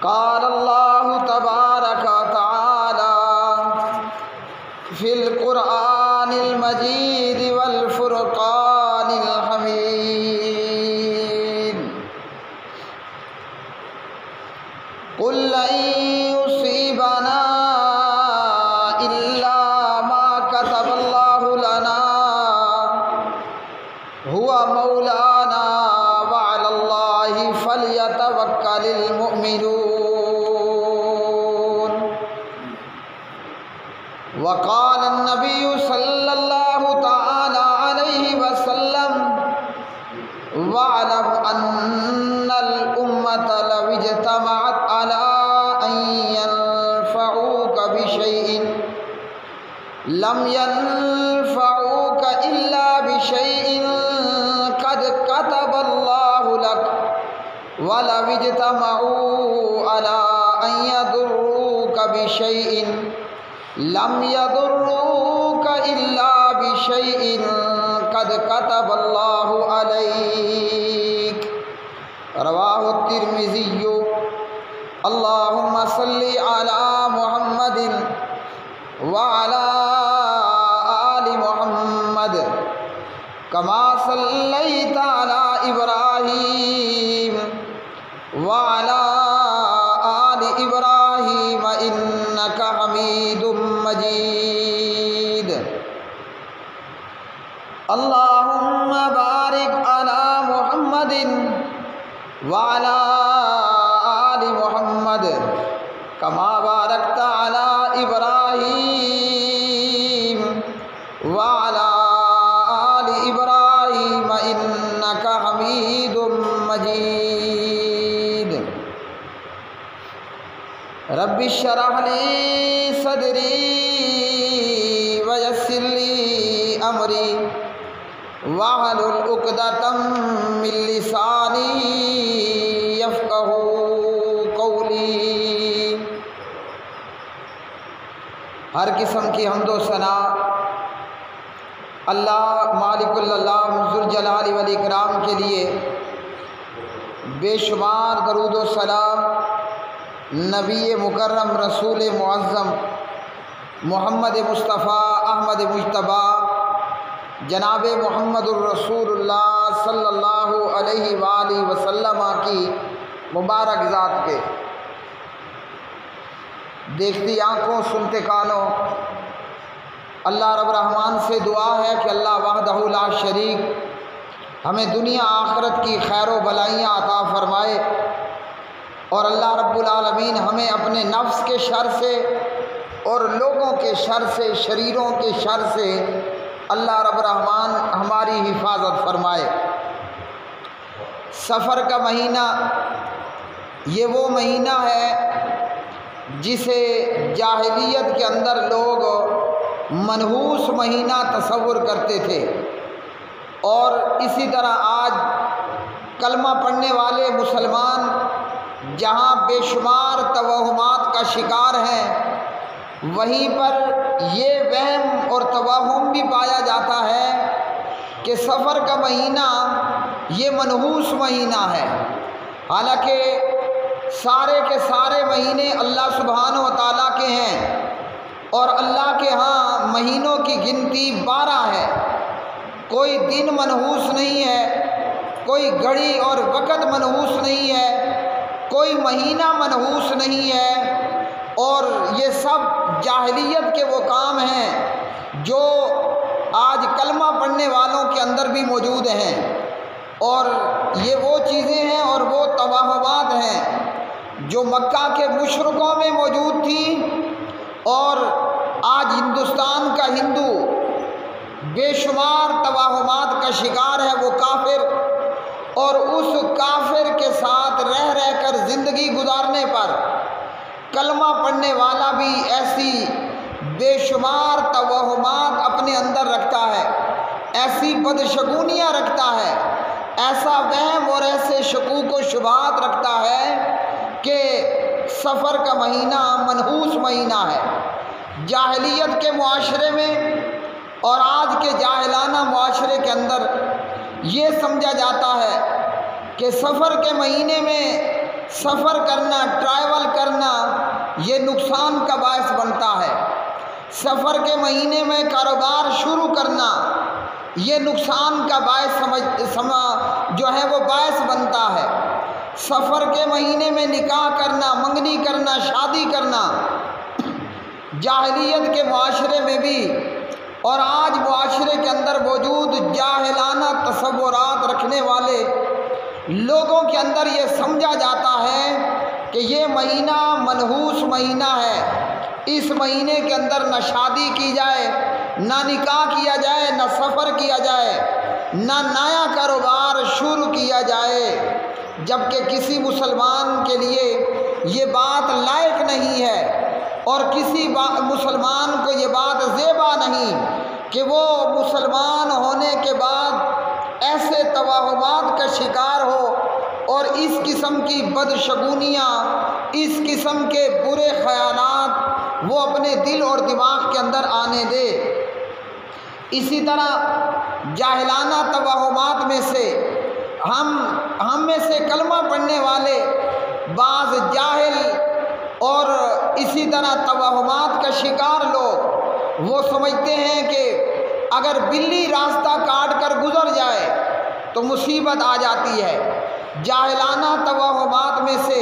قال اللہ تبارک وتعالی فی القرآن المجید والفرقان الحمید قل لن یصیبنا الا ما کتب اللہ لنا هو مولانا وعلى الله فليتوكل المؤمنون وقال النبي صلى الله تعالى عليه وسلم واعلم أن الأمة لو اجتمعت على أن ينفعوك بشيء لم ينفعوك إلا بشيء قد كتب الله لك ولو اجتمعوا على أن يضروك بشيء لم يضروك إلا بشيء قد كتب الله عليك رواه الترمذي اللهم صل على محمد وعلى آل محمد كما صليت على إبراهيم وعلى آل إبراهيم إنك حميد مجيد اللهم بارك على محمد وعلى آل محمد كما باركت على إبراهيم وعلى آل إبراهيم إنك حميد مجيد رب اشرح لي صدري ويسر لي أمري واحلل عقدة من لساني يفقهوا قولي ہر قسم کی حمد و ثنا اللہ مالک العلام ذوالجلال والاکرام کے لیے، بے شمار درود و سلام نبی مکرم رسول معظم محمد مصطفیٰ احمد مجتبیٰ جناب محمد الرسول اللہ صلی اللہ علیہ وآلہ وسلم کی مبارک ذات کے۔ دیکھتی آنکھوں سنتے کانوں، اللہ رب الرحمن سے دعا ہے کہ اللہ وحدہ لا شریک ہمیں دنیا آخرت کی خیر و بلائیاں عطا فرمائے، اور اللہ رب العالمین ہمیں اپنے نفس کے شر سے اور لوگوں کے شر سے، شریروں کے شر سے اللہ رب الرحمن ہماری حفاظت فرمائے۔ سفر کا مہینہ یہ وہ مہینہ ہے جسے جاہلیت کے اندر لوگ منحوس مہینہ تصور کرتے تھے، اور اسی طرح آج کلمہ پڑھنے والے مسلمان جہاں بے شمار توہمات کا شکار ہیں، وہیں پر یہ وہم اور توہم بھی پایا جاتا ہے کہ سفر کا مہینہ یہ منحوس مہینہ ہے، حالانکہ سارے کے سارے مہینے اللہ سبحانہ و تعالیٰ کے ہیں، اور اللہ کے ہاں مہینوں کی گنتی 12 ہے۔ کوئی دن منحوس نہیں ہے، کوئی گھڑی اور وقت منحوس نہیں ہے، کوئی مہینہ منحوس نہیں ہے، اور یہ سب جاہلیت کے وہ کام ہیں جو آج کلمہ پڑھنے والوں کے اندر بھی موجود ہیں، اور یہ وہ چیزیں ہیں اور وہ توہمات ہیں جو مکہ کے مشرکوں میں موجود تھی، اور آج ہندوستان کا ہندو بے شمار توہمات کا شکار ہے، وہ کافر، اور اس کافر کے ساتھ رہ رہ کر زندگی گزارنے پر کلمہ پڑھنے والا بھی ایسی بے شمار توہمات اپنے اندر رکھتا ہے، ایسی بدشگونیاں رکھتا ہے، ایسا وہم اور ایسے شکوک و شبہات رکھتا ہے کہ سفر کا مہینہ منحوس مہینہ ہے۔ جاہلیت کے معاشرے میں اور آج کے جاہلانہ معاشرے کے اندر یہ سمجھا جاتا ہے کہ سفر کے مہینے میں سفر کرنا، ٹریول کرنا یہ نقصان کا باعث بنتا ہے۔ سفر کے مہینے میں کاروبار شروع کرنا یہ نقصان کا باعث جو ہے وہ باعث بنتا ہے۔ سفر کے مہینے میں نکاح کرنا، منگنی کرنا، شادی کرنا جاہلیت کے معاشرے میں بھی اور آج معاشرے کے اندر موجود جاہلانہ تصورات رکھنے والے لوگوں کے اندر یہ سمجھا جاتا ہے کہ یہ مہینہ منحوس مہینہ ہے، اس مہینے کے اندر نہ شادی کی جائے، نہ نکاح کیا جائے، نہ سفر کیا جائے، نہ نیا کاروبار شروع کیا جائے، جبکہ کسی مسلمان کے لیے یہ بات لائق نہیں ہے اور کسی مسلمان کو یہ بات زیبا نہیں کہ وہ مسلمان ہونے کے بعد ایسے توہمات کا شکار ہو اور اس قسم کی بدشگونیاں، اس قسم کے برے خیالات وہ اپنے دل اور دماغ کے اندر آنے دے۔ اسی طرح جاہلانہ توہمات میں سے ہم میں سے کلمہ پڑھنے والے بعض جاہل اور اسی طرح توہمات کا شکار لوگ وہ سمجھتے ہیں کہ اگر بلی راستہ کاٹ کر گزر جائے تو مصیبت آ جاتی ہے۔ جاہلانہ توہمات میں سے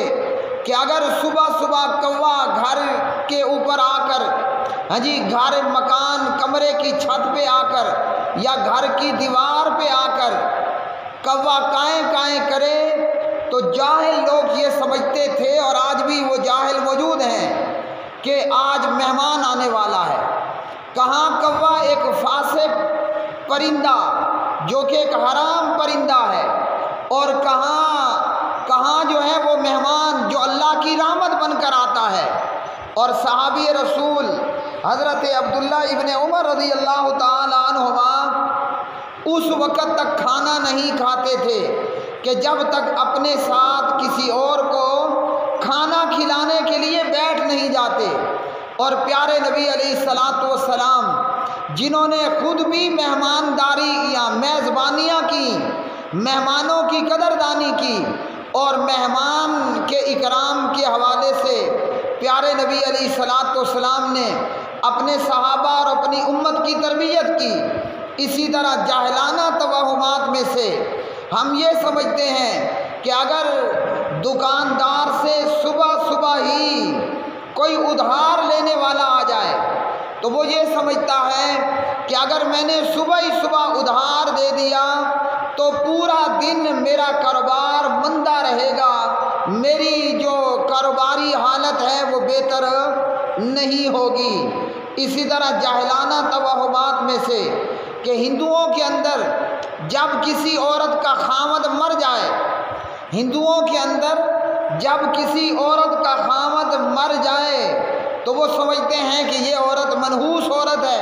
کہ اگر صبح صبح کوا گھر کے اوپر آ کر گھر مکان کمرے کی چھت پہ آ کر یا گھر کی دیوار پہ آ کر کوا کائیں کائیں کرے تو جاہل لوگ یہ سمجھتے تھے اور آج بھی وہ جاہل موجود ہیں کہ آج مہمان آنے والا ہے۔ کہاں کوا ایک فاسق پرندہ جو کہ ایک حرام پرندہ ہے، اور کہاں جو ہے وہ مہمان جو اللہ کی رحمت بن کر آتا ہے۔ اور صحابی رسول حضرت عبداللہ ابن عمر رضی اللہ تعالی عنہما اس وقت تک کھانا نہیں کھاتے تھے کہ جب تک اپنے ساتھ کسی اور کو کھانا کھلانے کے لیے بیٹھ نہیں جاتے۔ اور پیارے نبی علیہ الصلاۃ والسلام جنہوں نے خود بھی مہمانداری یا میزبانیاں کی، مہمانوں کی قدردانی کی اور مہمان کے اکرام کے حوالے سے پیارے نبی علیہ الصلاۃ والسلام نے اپنے صحابہ اور اپنی امت کی تربیت کی۔ اسی طرح جاہلانہ توہمات میں سے ہم یہ سمجھتے ہیں کہ اگر دکاندار سے صبح صبح ہی کوئی ادھار لینے والا آ جائے تو وہ یہ سمجھتا ہے کہ اگر میں نے صبح ہی صبح ادھار دے دیا تو پورا دن میرا کاروبار مندہ رہے گا، میری جو کاروباری حالت ہے وہ بہتر نہیں ہوگی۔ اسی طرح جاہلانہ توہمات میں سے کہ ہندوؤں کے اندر جب کسی عورت کا خاوند مر جائے، ہندوؤں کے اندر جب کسی عورت کا خاوند مر جائے تو وہ سمجھتے ہیں کہ یہ عورت منحوس عورت ہے،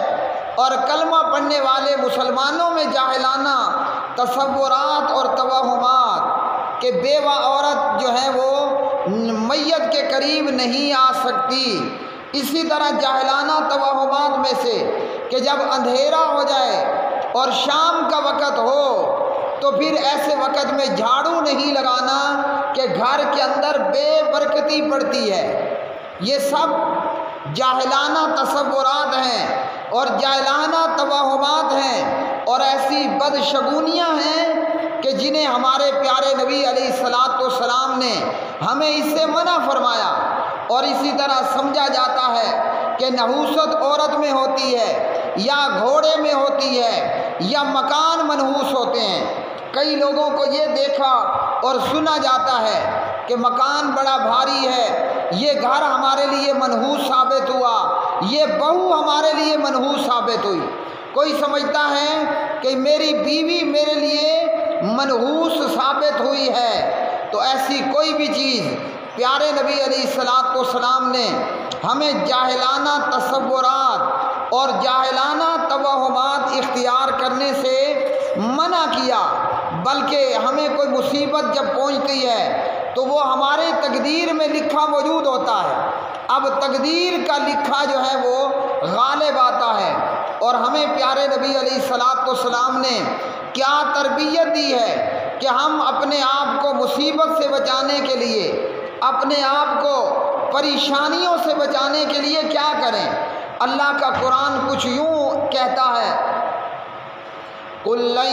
اور کلمہ پڑھنے والے مسلمانوں میں جاہلانہ تصورات اور توہمات کہ بیوہ عورت جو ہے وہ میت کے قریب نہیں آ سکتی۔ اسی طرح جاہلانہ توہمات میں سے کہ جب اندھیرا ہو جائے اور شام کا وقت ہو تو پھر ایسے وقت میں جھاڑو نہیں لگانا کہ گھر کے اندر بے برکتی پڑتی ہے۔ یہ سب جاہلانہ تصورات ہیں اور جاہلانہ توہمات ہیں اور ایسی بدشگونیاں ہیں کہ جنہیں ہمارے پیارے نبی علیہ الصلاۃ والسلام نے ہمیں اس سے منع فرمایا۔ اور اسی طرح سمجھا جاتا ہے کہ نحوست عورت میں ہوتی ہے یا گھوڑے میں ہوتی ہے یا مکان منحوس ہوتے ہیں۔ کئی لوگوں کو یہ دیکھا اور سنا جاتا ہے کہ مکان بڑا بھاری ہے، یہ گھر ہمارے لیے منحوس ثابت ہوا، یہ بہو ہمارے لیے منحوس ثابت ہوئی۔ کوئی سمجھتا ہے کہ میری بیوی میرے لیے منحوس ثابت ہوئی ہے، تو ایسی کوئی بھی چیز پیارے نبی علیہ الصلاۃ والسلام نے ہمیں جاہلانہ تصورات اور جاہلانہ توہمات اختیار کرنے سے منع کیا، بلکہ ہمیں کوئی مصیبت جب پہنچتی ہے تو وہ ہمارے تقدیر میں لکھا موجود ہوتا ہے۔ اب تقدیر کا لکھا جو ہے وہ غالب آتا ہے، اور ہمیں پیارے نبی علیہ الصلاۃ والسلام نے کیا تربیت دی ہے، کہ ہم اپنے آپ کو مصیبت سے بچانے کے لیے، اپنے آپ کو پریشانیوں سے بچانے کے لیے کیا کریں۔ اللہ کا قرآن کچھ یوں کہتا ہے، قُل لَن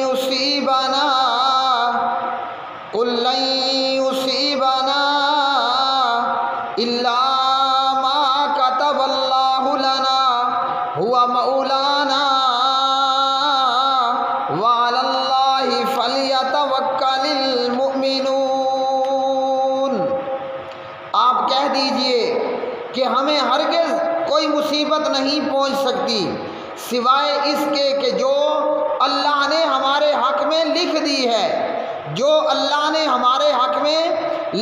يُصِيبَنَا إِلَّا مَا كَتَبَ اللَّهُ لَنَا هُوَ مَوْلَانَا وَعَلَى اللَّهِ فَلْيَتَوَكَّلِ الْمُؤْمِنُونَ۔ آپ کہہ دیجئے کہ ہمیں ہرگز کوئی مصیبت نہیں پہنچ سکتی سوائے اس کے کہ جو اللہ نے ہمارے حق میں لکھ دی ہے، جو اللہ نے ہمارے حق میں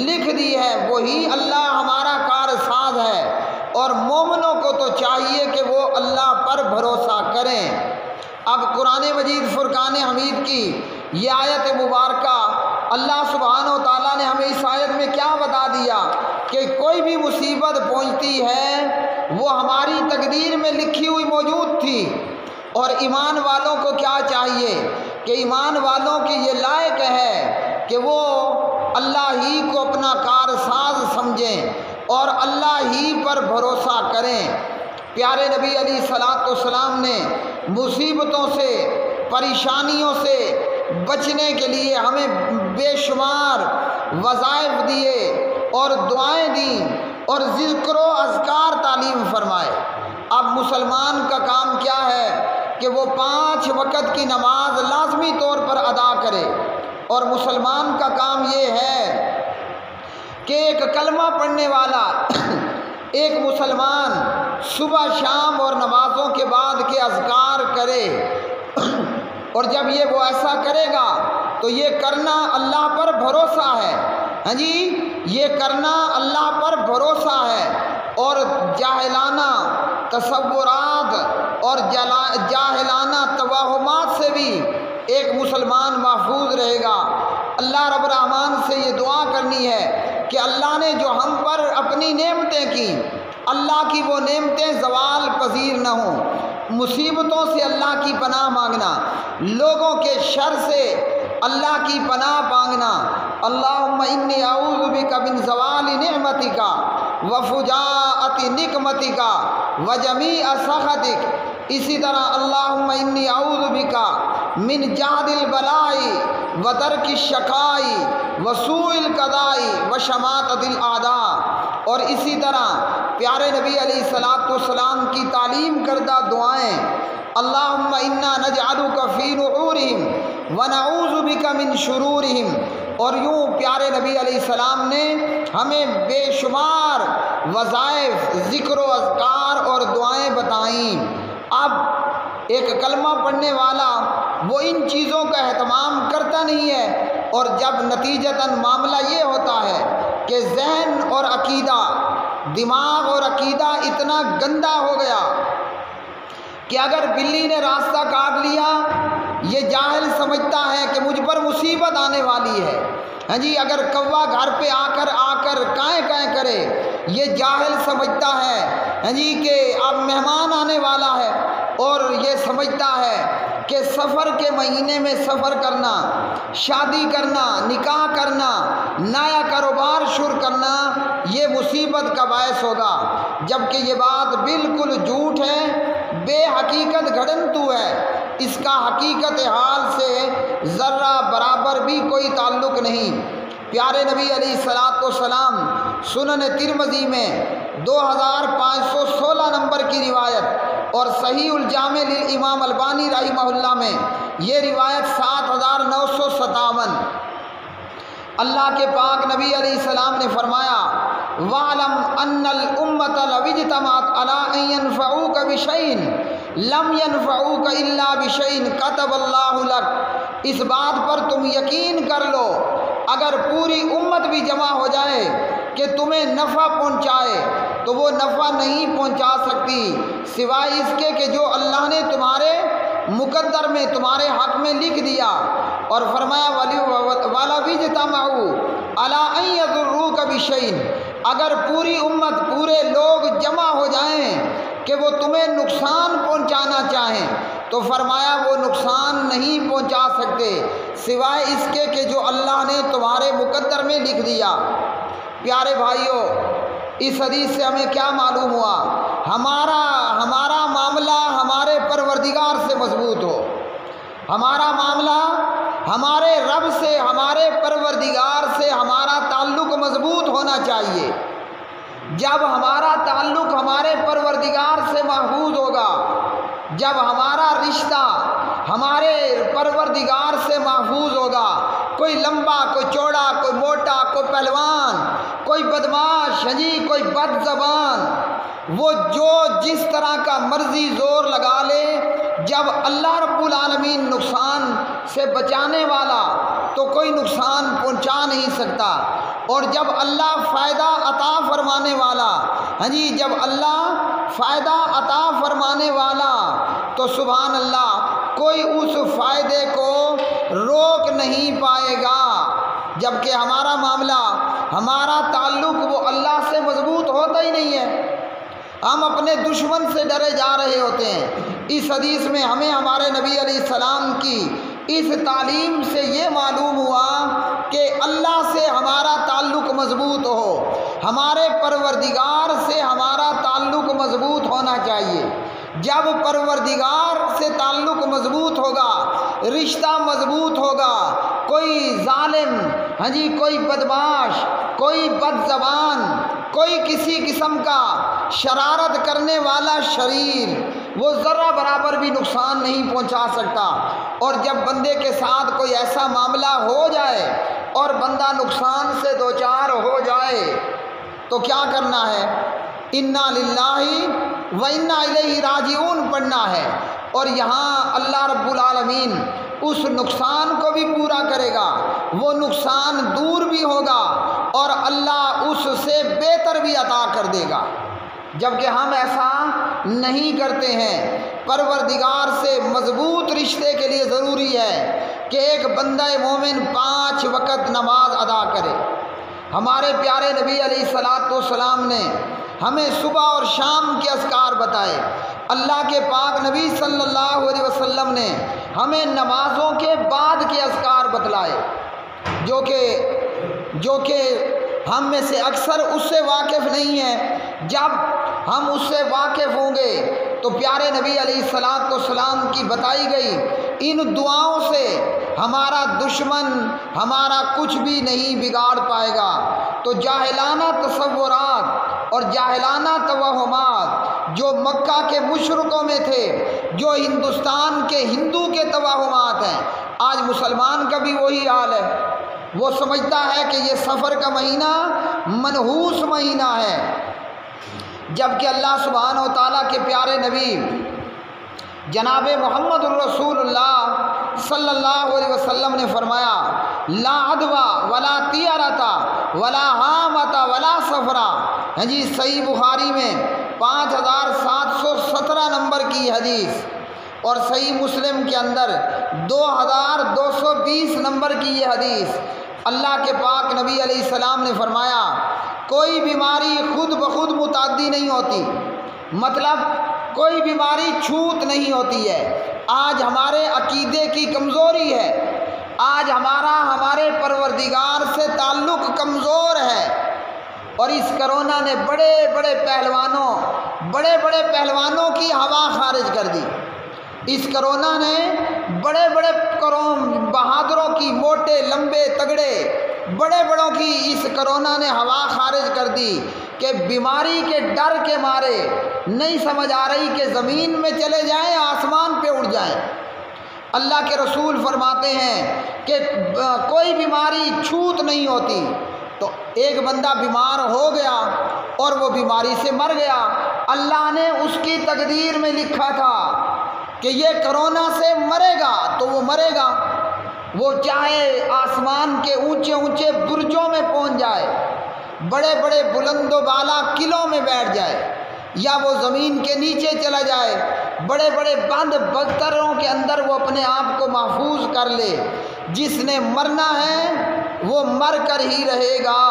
لکھ دی ہے وہی اللہ ہمارا کارساز ہے، اور مومنوں کو تو چاہیے کہ وہ اللہ پر بھروسہ کریں۔ اب قرآن مجید فرقان حمید کی یہ آیت مبارکہ، اللہ سبحانہ و تعالیٰ نے ہمیں اس آیت میں کیا بتا دیا کہ کوئی بھی مصیبت پہنچتی ہے وہ ہماری تقدیر میں لکھی ہوئی موجود تھی، اور ایمان والوں کو کیا چاہیے کہ ایمان والوں کی یہ لائق ہے کہ وہ اللہ ہی کو اپنا کارساز سمجھیں اور اللہ ہی پر بھروسہ کریں۔ پیارے نبی علیہ الصلوۃ والسلام نے مصیبتوں سے، پریشانیوں سے بچنے کے لیے ہمیں بے شمار وظائف دیے اور دعائیں دیں اور ذکر و اذکار تعلیم فرمائے۔ اب مسلمان کا کام کیا ہے کہ وہ 5 وقت کی نماز لازمی طور پر ادا کرے، اور مسلمان کا کام یہ ہے کہ ایک کلمہ پڑھنے والا ایک مسلمان صبح شام اور نمازوں کے بعد کے اذکار کرے، اور جب یہ وہ ایسا کرے گا تو یہ کرنا اللہ پر بھروسہ ہے، ہاں جی، یہ کرنا اللہ پر بھروسہ ہے، اور جاہلانہ تصورات اور جاہلانہ توہمات سے بھی ایک مسلمان محفوظ رہے گا۔ اللہ رب الرحمن سے یہ دعا کرنی ہے کہ اللہ نے جو ہم پر اپنی نعمتیں کی، اللہ کی وہ نعمتیں زوال پذیر نہ ہوں۔ مصیبتوں سے اللہ کی پناہ مانگنا، لوگوں کے شر سے اللہ کی پناہ مانگنا، اللہم انی اعوذ بک من زوال نعمتک وفجاءۃ نقمتک وجمیع سخطک۔ اسی طرح اللہم انی اعوذ بک من جہد البلاء ودرک الشقاء وسوء القضاء وشماتۃ الاعداء۔ اور اسی طرح پیارے نبی علیہ الصلوۃ والسلام کی تعلیم کردہ دعائیں، اللہم انا نجعلک فی نحورہم ونعوذ بک من شرورہم۔ اور یوں پیارے نبی علیہ السلام نے ہمیں بے شمار وظائف، ذکر و اذکار اور دعائیں بتائیں۔ اب ایک کلمہ پڑھنے والا وہ ان چیزوں کا اہتمام کرتا نہیں ہے، اور جب نتیجتاً معاملہ یہ ہوتا ہے کہ ذہن اور عقیدہ، دماغ اور عقیدہ اتنا گندا ہو گیا کہ اگر بلی نے راستہ کاٹ لیا، یہ جاہل سمجھتا ہے کہ مجھ پر مصیبت آنے والی ہے، ہاں جی، اگر کوا گھر پہ آ کر کائیں کرے، یہ جاہل سمجھتا ہے ہاں جی کہ اب مہمان آنے والا ہے، اور یہ سمجھتا ہے کہ سفر کے مہینے میں سفر کرنا، شادی کرنا، نکاح کرنا، نیا کاروبار شروع کرنا یہ مصیبت کا باعث ہوگا، جبکہ یہ بات بالکل جھوٹ ہے، بے حقیقت گھڑنتو ہے، اس کا حقیقت حال سے ذرہ برابر بھی کوئی تعلق نہیں۔ پیارے نبی علیہ الصلوۃ والسلام سنن ترمذی میں 2516 نمبر کی روایت، اور صحیح الجامع للامام البانی رحمہ اللہ میں یہ روایت 7957، اللہ کے پاک نبی علیہ السلام نے فرمایا، وَعْلَمْ أَنَّ الْأُمَّةَ لَوِ اجْتَمَعَتْ عَلَىٰ أَن يَنفَعُوكَ بِشَيْءٍ لَمْ يَنفَعُوكَ إِلَّا بِشَيْءٍ كَتَبَ اللَّهُ لَكَ۔ اس بات پر تم یقین کر لو، اگر پوری امت بھی جمع ہو جائے کہ تمہیں نفع پہنچائے تو وہ نفع نہیں پہنچا سکتی سوائے اس کے کہ جو اللہ نے تمہارے مقدر میں، تمہارے حق میں لکھ دیا۔ اور فرمایا وَلَوِ اجْتَمَعُوا عَلَىٰ أَن يَضُرُّوكَ بِشَيْءٍ، اگر پوری امت، پورے لوگ جمع ہو جائیں کہ وہ تمہیں نقصان پہنچانا چاہیں تو فرمایا وہ نقصان نہیں پہنچا سکتے سوائے اس کے کہ جو اللہ نے تمہارے مقدر میں لکھ دیا۔ پیارے بھائیوں، اس حدیث سے ہمیں کیا معلوم ہوا؟ ہمارا معاملہ ہمارے پروردگار سے مضبوط ہو، ہمارا معاملہ ہمارے رب سے، ہمارے پروردگار سے ہمارا تعلق مضبوط ہونا چاہیے۔ جب ہمارا تعلق ہمارے پروردگار سے محفوظ ہوگا، جب ہمارا رشتہ ہمارے پروردگار سے محفوظ ہوگا، کوئی لمبا، کوئی چوڑا، کوئی موٹا، کوئی پہلوان، کوئی بدماش، کوئی بد زبان، وہ جو جس طرح کا مرضی زور لگا لے، جب اللہ رب العالمین نقصان سے بچانے والا تو کوئی نقصان پہنچا نہیں سکتا، اور جب اللہ فائدہ عطا فرمانے والا، جب اللہ فائدہ عطا فرمانے والا تو سبحان اللہ کوئی اس فائدے کو روک نہیں پائے گا۔ جبکہ ہمارا معاملہ، ہمارا تعلق وہ اللہ سے مضبوط ہوتا ہی نہیں ہے، ہم اپنے دشمن سے ڈرے جا رہے ہوتے ہیں۔ اس حدیث میں ہمیں ہمارے نبی علیہ السلام کی اس تعلیم سے یہ معلوم ہوا کہ اللہ سے ہمارا تعلق مضبوط ہو، ہمارے پروردگار سے ہمارا تعلق مضبوط ہونا چاہیے۔ جب پروردگار سے تعلق مضبوط ہوگا، رشتہ مضبوط ہوگا، کوئی ظالم، کوئی بدماش، کوئی بد زبان، کوئی کسی قسم کا شرارت کرنے والا شریر، وہ ذرہ برابر بھی نقصان نہیں پہنچا سکتا۔ اور جب بندے کے ساتھ کوئی ایسا معاملہ ہو جائے اور بندہ نقصان سے دوچار ہو جائے تو کیا کرنا ہے؟ انا للہ و انا الیہ راجعون پڑھنا ہے، اور یہاں اللہ رب العالمین اس نقصان کو بھی پورا کرے گا، وہ نقصان دور بھی ہوگا اور اللہ اس سے بہتر بھی عطا کر دے گا۔ جبکہ ہم ایسا نہیں کرتے ہیں۔ پروردگار سے مضبوط رشتے کے لیے ضروری ہے کہ ایک بندہ مومن 5 وقت نماز ادا کرے۔ ہمارے پیارے نبی علیہ الصلوۃ والسلام نے ہمیں صبح اور شام کے اذکار بتائے۔ اللہ کے پاک نبی صلی اللہ علیہ وسلم نے ہمیں نمازوں کے بعد کے اذکار بتلائے، جو کہ ہم میں سے اکثر اس سے واقف نہیں ہیں۔ جب ہم اس سے واقف ہوں گے تو پیارے نبی علیہ الصلوۃ والسلام کی بتائی گئی ان دعاؤں سے ہمارا دشمن ہمارا کچھ بھی نہیں بگاڑ پائے گا۔ تو جاہلانہ تصورات اور جاہلانہ توہمات جو مکہ کے مشرکوں میں تھے، جو ہندوستان کے ہندو کے توہمات ہیں، آج مسلمان کا بھی وہی حال ہے۔ وہ سمجھتا ہے کہ یہ سفر کا مہینہ منحوس مہینہ ہے، جبکہ اللہ سبحانہ و تعالیٰ کے پیارے نبی جناب محمد الرسول اللہ صلی اللہ علیہ وسلم نے فرمایا لا عدوى ولا طیرۃ ولا حامۃ ولا سفرا۔ صحیح بخاری میں 5717 نمبر کی حدیث، اور صحیح مسلم کے اندر 2220 نمبر کی یہ حدیث۔ اللہ کے پاک نبی علیہ السلام نے فرمایا کوئی بیماری خود بخود متعدی نہیں ہوتی، مطلب کوئی بیماری چھوت نہیں ہوتی ہے۔ آج ہمارے عقیدے کی کمزوری ہے، آج ہمارے پروردگار سے تعلق کمزور ہے، اور اس کرونا نے بڑے بڑے پہلوانوں کی ہوا خارج کر دی۔ اس کرونا نے بڑے بڑے بہادروں کی، موٹے لمبے تگڑے بڑے بڑوں کی اس کرونا نے ہوا خارج کر دی کہ بیماری کے ڈر کے مارے نہیں سمجھ آ رہی کہ زمین میں چلے جائیں، آسمان پہ اڑ جائیں۔ اللہ کے رسول فرماتے ہیں کہ کوئی بیماری چھوت نہیں ہوتی۔ تو ایک بندہ بیمار ہو گیا اور وہ بیماری سے مر گیا، اللہ نے اس کی تقدیر میں لکھا تھا کہ یہ کرونا سے مرے گا تو وہ مرے گا، وہ چاہے آسمان کے اونچے اونچے برجوں میں پہنچ جائے، بڑے بڑے بلند و بالا قلعوں میں بیٹھ جائے، یا وہ زمین کے نیچے چلا جائے، بڑے بڑے بند بستروں کے اندر وہ اپنے آپ کو محفوظ کر لے، جس نے مرنا ہے وہ مر کر ہی رہے گا۔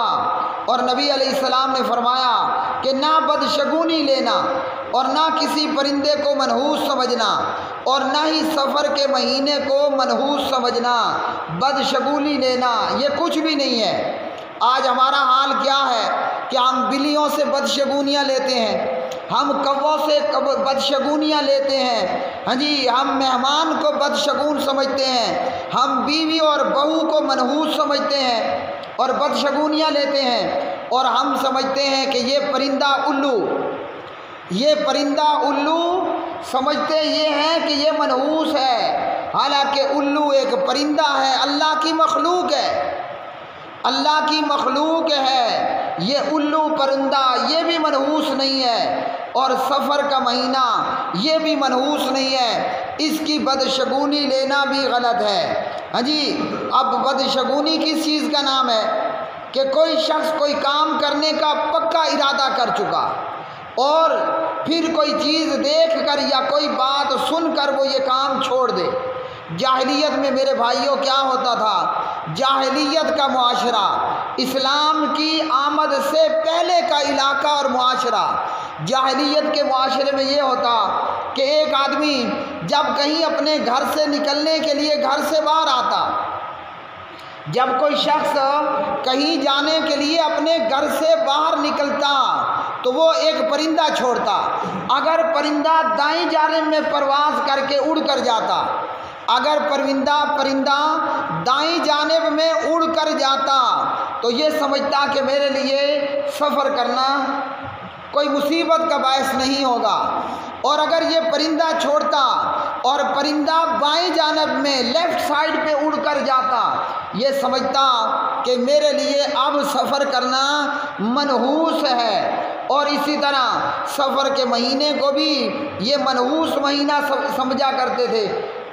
اور نبی علیہ السلام نے فرمایا کہ نہ بدشگونی لینا اور نہ کسی پرندے کو منحوس سمجھنا، اور نہ ہی سفر کے مہینے کو منحوس سمجھنا، بدشگونی لینا، یہ کچھ بھی نہیں ہے۔ آج ہمارا حال کیا ہے کہ ہم بلیوں سے بدشگونیاں لیتے ہیں، ہم کووں سے بدشگونیاں لیتے ہیں، ہاں جی، ہم مہمان کو بدشگون سمجھتے ہیں، ہم بیوی اور بہو کو منحوس سمجھتے ہیں اور بدشگونیاں لیتے ہیں، اور ہم سمجھتے ہیں کہ یہ پرندہ الو سمجھتے یہ ہیں کہ یہ منحوس ہے، حالانکہ الو ایک پرندہ ہے، اللہ کی مخلوق ہے، اللہ کی مخلوق ہے۔ یہ الو پرندہ یہ بھی منحوس نہیں ہے، اور سفر کا مہینہ یہ بھی منحوس نہیں ہے، اس کی بدشگونی لینا بھی غلط ہے۔ ہاں جی، اب بدشگونی کس چیز کا نام ہے کہ کوئی شخص کوئی کام کرنے کا پکا ارادہ کر چکا اور پھر کوئی چیز دیکھ کر یا کوئی بات سن کر وہ یہ کام چھوڑ دے۔ جاہلیت میں میرے بھائیوں کیا ہوتا تھا؟ جاہلیت کا معاشرہ، اسلام کی آمد سے پہلے کا علاقہ اور معاشرہ، جاہلیت کے معاشرے میں یہ ہوتا کہ ایک آدمی جب کہیں اپنے گھر سے نکلنے کے لیے گھر سے باہر آتا، جب کوئی شخص کہیں جانے کے لیے اپنے گھر سے باہر نکلتا تو وہ ایک پرندہ چھوڑتا۔ اگر پرندہ دائیں جانب میں پرواز کر کے اڑ کر جاتا، اگر پرندہ دائیں جانب میں اڑ کر جاتا تو یہ سمجھتا کہ میرے لیے سفر کرنا کوئی مصیبت کا باعث نہیں ہوگا، اور اگر یہ پرندہ چھوڑتا اور پرندہ بائیں جانب میں لیفٹ سائیڈ پہ اڑ کر جاتا، یہ سمجھتا کہ میرے لیے اب سفر کرنا منحوس ہے۔ اور اسی طرح سفر کے مہینے کو بھی یہ منحوس مہینہ سمجھا کرتے تھے۔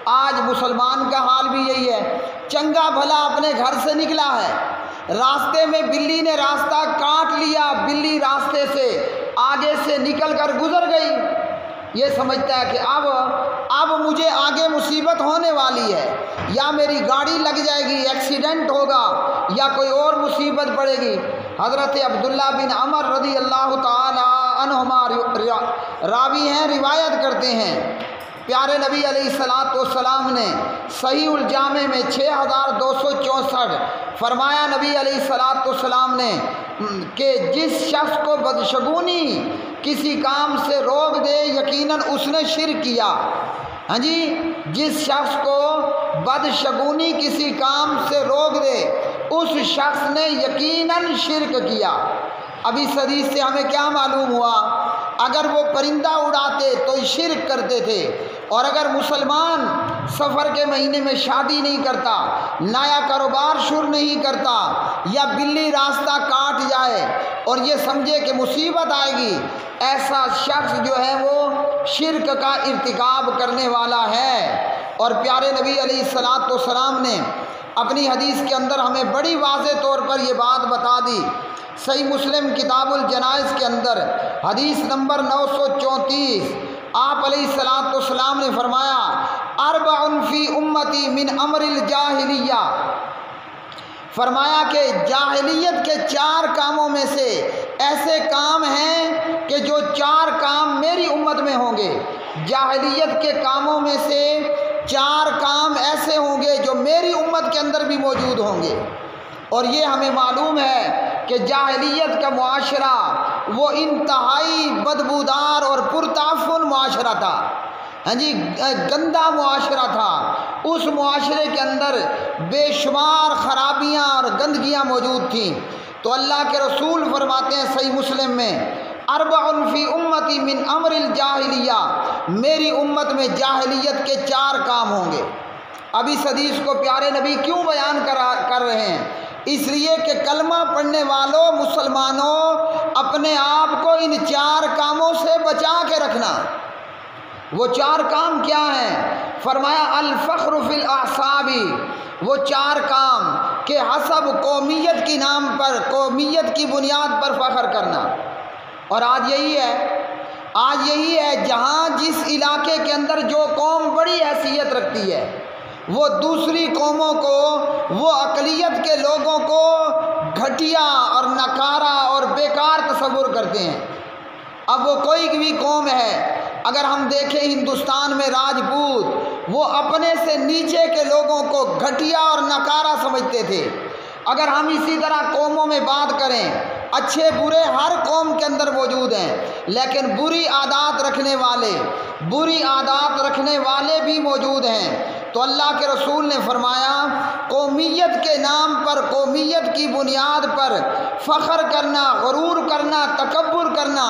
آج مسلمان کا حال بھی یہی ہے، چنگا بھلا اپنے گھر سے نکلا ہے، راستے میں بلی نے راستہ کاٹ لیا، بلی راستے سے آگے سے نکل کر گزر گئی، یہ سمجھتا ہے کہ اب مجھے آگے مصیبت ہونے والی ہے، یا میری گاڑی لگ جائے گی، ایکسیڈنٹ ہوگا، یا کوئی اور مصیبت پڑے گی۔ حضرت عبداللہ بن عمر رضی اللہ تعالی عنہما راوی ہیں، روایت کرتے ہیں، پیارے نبی علیہ السلام نے صحیح الجامع میں 6264 فرمایا، نبی علیہ السلام نے کہ جس شخص کو بدشگونی کسی کام سے روک دے یقیناً اس نے شرک کیا۔ ہاں جی، جس شخص کو بدشگونی کسی کام سے روک دے اس شخص نے یقیناً شرک کیا۔ اب اس حدیث سے ہمیں کیا معلوم ہوا؟ اگر وہ پرندہ اڑاتے تو شرک کرتے تھے، اور اگر مسلمان سفر کے مہینے میں شادی نہیں کرتا، نیا کاروبار شروع نہیں کرتا، یا بلی راستہ کاٹ جائے اور یہ سمجھے کہ مصیبت آئے گی، ایسا شخص جو ہے وہ شرک کا ارتکاب کرنے والا ہے۔ اور پیارے نبی علیہ السلام نے اپنی حدیث کے اندر ہمیں بڑی واضح طور پر یہ بات بتا دی۔ صحیح مسلم کتاب الجنائز کے اندر حدیث نمبر 934 آپ علیہ السلام نے فرمایا، اربع فی امتی من امر الجاہلیہ، فرمایا کہ جاہلیت کے 4 کاموں میں سے ایسے کام ہیں کہ جو 4 کام میری امت میں ہوں گے، جاہلیت کے کاموں میں سے 4 کام ایسے ہوں گے جو میری امت کے اندر بھی موجود ہوں گے۔ اور یہ ہمیں معلوم ہے کہ جاہلیت کا معاشرہ وہ انتہائی بدبودار اور پرتعفن معاشرہ تھا، ہاں جی، گندا معاشرہ تھا۔ اس معاشرے کے اندر بے شمار خرابیاں اور گندگیاں موجود تھیں، تو اللہ کے رسول فرماتے ہیں صحیح مسلم میں، اربع فی امتی من امر الجاہلیہ، میری امت میں جاہلیت کے 4 کام ہوں گے۔ اب اس حدیث کو پیارے نبی کیوں بیان کر رہے ہیں؟ اس لیے کہ کلمہ پڑھنے والوں مسلمانوں اپنے آپ کو ان 4 کاموں سے بچا کے رکھنا۔ وہ 4 کام کیا ہیں؟ فرمایا الفخر فی الاعصاب، وہ 4 کام کہ حسب قومیت کی نام پر، قومیت کی بنیاد پر فخر کرنا۔ اور آج یہی ہے جہاں جس علاقے کے اندر جو قوم بڑی حیثیت رکھتی ہے وہ دوسری قوموں کو، وہ اقلیت کے لوگوں کو گھٹیا اور نکارا اور بیکار تصور کرتے ہیں۔ اب وہ کوئی بھی قوم ہے، اگر ہم دیکھیں ہندوستان میں راجپوت وہ اپنے سے نیچے کے لوگوں کو گھٹیا اور نکارا سمجھتے تھے۔ اگر ہم اسی طرح قوموں میں بات کریں، اچھے برے ہر قوم کے اندر موجود ہیں، لیکن بری عادات رکھنے والے بھی موجود ہیں۔ تو اللہ کے رسول نے فرمایا قومیت کے نام پر، قومیت کی بنیاد پر فخر کرنا، غرور کرنا، تکبر کرنا،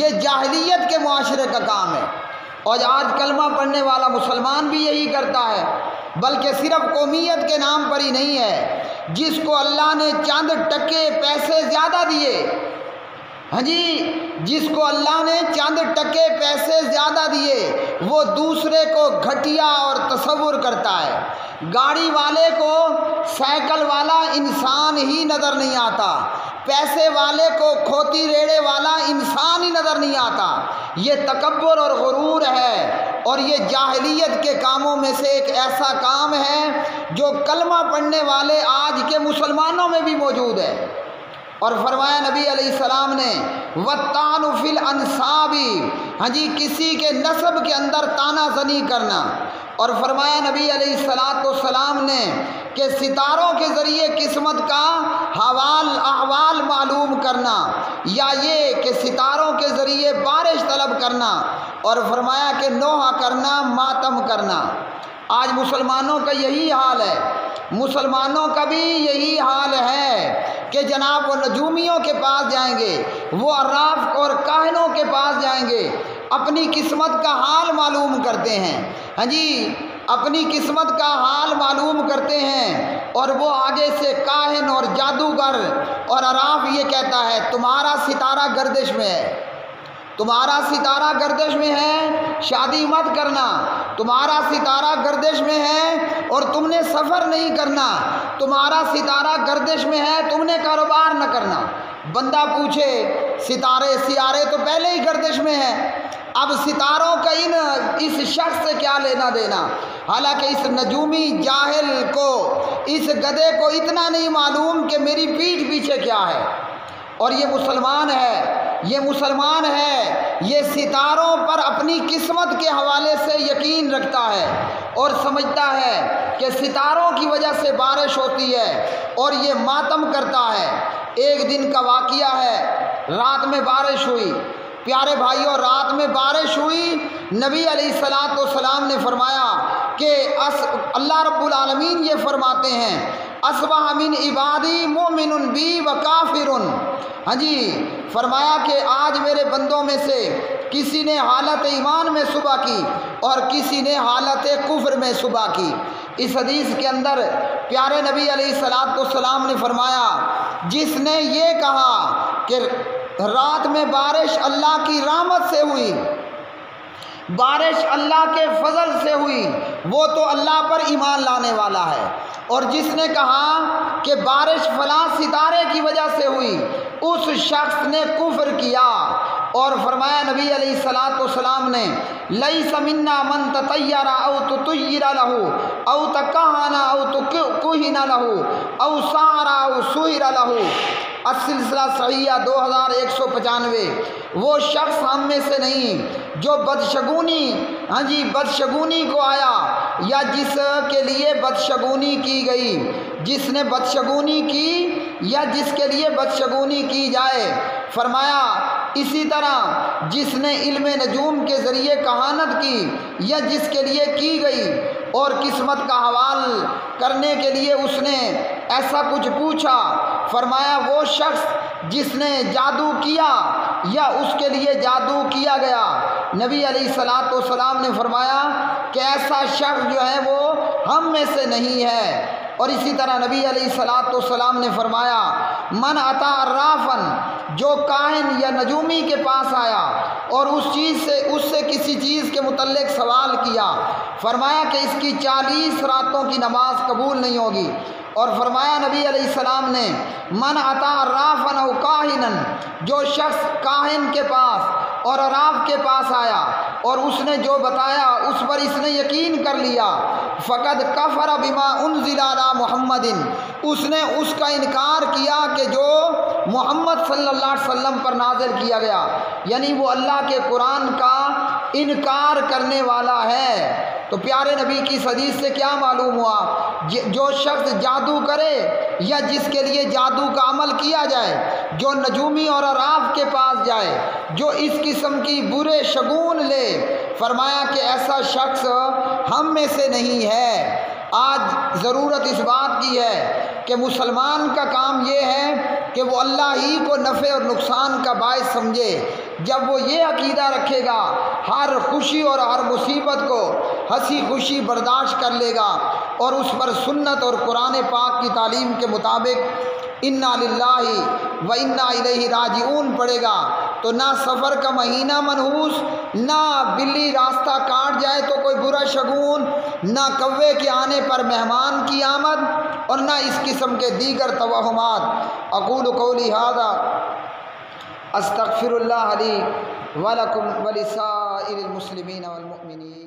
یہ جاہلیت کے معاشرے کا کام ہے۔ اور آج کلمہ پڑھنے والا مسلمان بھی یہی کرتا ہے، بلکہ صرف قومیت کے نام پر ہی نہیں ہے، جس کو اللہ نے چند ٹکے پیسے زیادہ دیے، ہاں جی، جس کو اللہ نے چند ٹکے پیسے زیادہ دیے وہ دوسرے کو گھٹیا اور تصور کرتا ہے۔ گاڑی والے کو سائیکل والا انسان ہی نظر نہیں آتا، پیسے والے کو کھوتی ریڑے والا انسان ہی نظر نہیں آتا۔ یہ تکبر اور غرور ہے، اور یہ جاہلیت کے کاموں میں سے ایک ایسا کام ہے جو کلمہ پڑھنے والے آج کے مسلمانوں میں بھی موجود ہے۔ اور فرمایا نبی علیہ السلام نے وَالطَّعْنُ فِي الْأَنْسَابِ، ہاں جی، کسی کے نسب کے اندر تانا زنی کرنا۔ اور فرمایا نبی علیہ السلام نے کہ ستاروں کے ذریعے قسمت کا احوال معلوم کرنا، یا یہ کہ ستاروں کے ذریعے بارش طلب کرنا، اور فرمایا کہ نوحہ کرنا، ماتم کرنا۔ آج مسلمانوں کا یہی حال ہے، مسلمانوں کا بھی یہی حال ہے کہ جناب وہ نجومیوں کے پاس جائیں گے، وہ عراف اور کاہنوں کے پاس جائیں گے، اپنی قسمت کا حال معلوم کرتے ہیں، ہاں جی، اپنی قسمت کا حال معلوم کرتے ہیں، اور وہ آگے سے کاہن اور جادوگر اور عراف یہ کہتا ہے تمہارا ستارہ گردش میں ہے، تمہارا ستارہ گردش میں ہے، شادی مت کرنا، تمہارا ستارہ گردش میں ہے اور تم نے سفر نہیں کرنا، تمہارا ستارہ گردش میں ہے، تم نے کاروبار نہ کرنا۔ بندہ پوچھے سیارے تو پہلے ہی گردش میں ہیں، اب ستاروں کا اس شخص سے کیا لینا دینا؟ حالانکہ اس نجومی جاہل کو، اس گدھے کو اتنا نہیں معلوم کہ میری پیٹھ پیچھے کیا ہے۔ اور یہ مسلمان ہے، یہ ستاروں پر اپنی قسمت کے حوالے سے یقین رکھتا ہے اور سمجھتا ہے کہ ستاروں کی وجہ سے بارش ہوتی ہے، اور یہ ماتم کرتا ہے۔ ایک دن کا واقعہ ہے، رات میں بارش ہوئی، پیارے بھائیوں، رات میں بارش ہوئی، نبی علیہ السلام نے فرمایا کہ اللہ رب العالمین یہ فرماتے ہیں اصبح من عبادی مومن بی و کافر، ہاں جی، فرمایا کہ آج میرے بندوں میں سے کسی نے حالت ایمان میں صبح کی اور کسی نے حالت کفر میں صبح کی۔ اس حدیث کے اندر پیارے نبی علیہ السلام نے فرمایا جس نے یہ کہا کہ رات میں بارش اللہ کی رحمت سے ہوئی، بارش اللہ کے فضل سے ہوئی، وہ تو اللہ پر ایمان لانے والا ہے، اور جس نے کہا کہ بارش فلاں ستارے کی وجہ سے ہوئی، اس شخص نے کفر کیا۔ اور فرمایا نبی علیہ السلام نے لیس منا من تطیر او تطیر له او تکہن او تکہن له او سحر او سحر له، السلسلہ صحیحہ 2195۔ وہ شخص ہم میں سے نہیں جو بدشگونی کو آیا یا جس کے لیے بدشگونی کی گئی، جس نے بدشگونی کی یا جس کے لیے بدشگونی کی جائے۔ فرمایا اسی طرح جس نے علم نجوم کے ذریعے کہانت کی یا جس کے لیے کی گئی، اور قسمت کا حوال کرنے کے لیے اس نے ایسا کچھ پوچھا، فرمایا وہ شخص جس نے جادو کیا یا اس کے لیے جادو کیا گیا۔ نبی علیہ السلام نے فرمایا کہ ایسا شخص جو ہے وہ ہم میں سے نہیں ہے۔ اور اسی طرح نبی علیہ السلام نے فرمایا من اتا عرافن، جو کاہن یا نجومی کے پاس آیا اور اس سے کسی چیز کے متعلق سوال کیا، فرمایا کہ اس کی 40 راتوں کی نماز قبول نہیں ہوگی۔ اور فرمایا نبی علیہ السلام نے من اتا عرافن او کاہنن، جو شخص کاہن کے پاس اور عراف کے پاس آیا اور اس نے جو بتایا اس پر اس نے یقین کر لیا، فقد کفر بما انزل علی محمد، اس نے اس کا انکار کیا کہ جو محمد صلی اللہ علیہ وسلم پر نازل کیا گیا، یعنی وہ اللہ کے قرآن کا انکار کرنے والا ہے۔ تو پیارے نبی کی حدیث سے کیا معلوم ہوا؟ جو شخص جادو کرے یا جس کے لیے جادو کا عمل کیا جائے، جو نجومی اور عراف کے پاس جائے، جو اس قسم کی برے شگون لے، فرمایا کہ ایسا شخص ہم میں سے نہیں ہے۔ آج ضرورت اس بات کی ہے کہ مسلمان کا کام یہ ہے کہ وہ اللہ ہی کو نفع اور نقصان کا باعث سمجھے۔ جب وہ یہ عقیدہ رکھے گا، ہر خوشی اور ہر مصیبت کو ہنسی خوشی برداشت کر لے گا اور اس پر سنت اور قرآن پاک کی تعلیم کے مطابق انا للہ و انا الیہ راجعون پڑھے گا، تو نہ سفر کا مہینہ منحوس، نہ بلی راستہ کاٹ جائے تو کوئی برا شگون، نہ کوے کے آنے پر مہمان کی آمد، اور نہ اس قسم کے دیگر توہمات۔ اقول قولی ھذا استغفر اللہ لی ولکم ولسائر المسلمین والمؤمنین۔